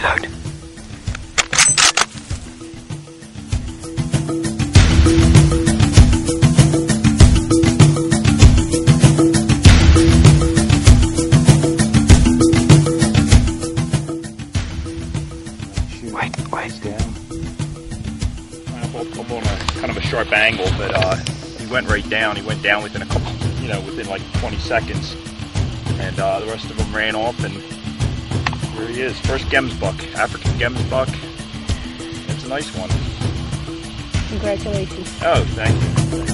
Reload. Wait. Down. I'm on a kind of a sharp angle, but he went right down. He went down within a couple, within like 20 seconds, and the rest of them ran off. And here he is, first Gemsbuck, African Gemsbuck. It's a nice one. Congratulations. Oh, thank you.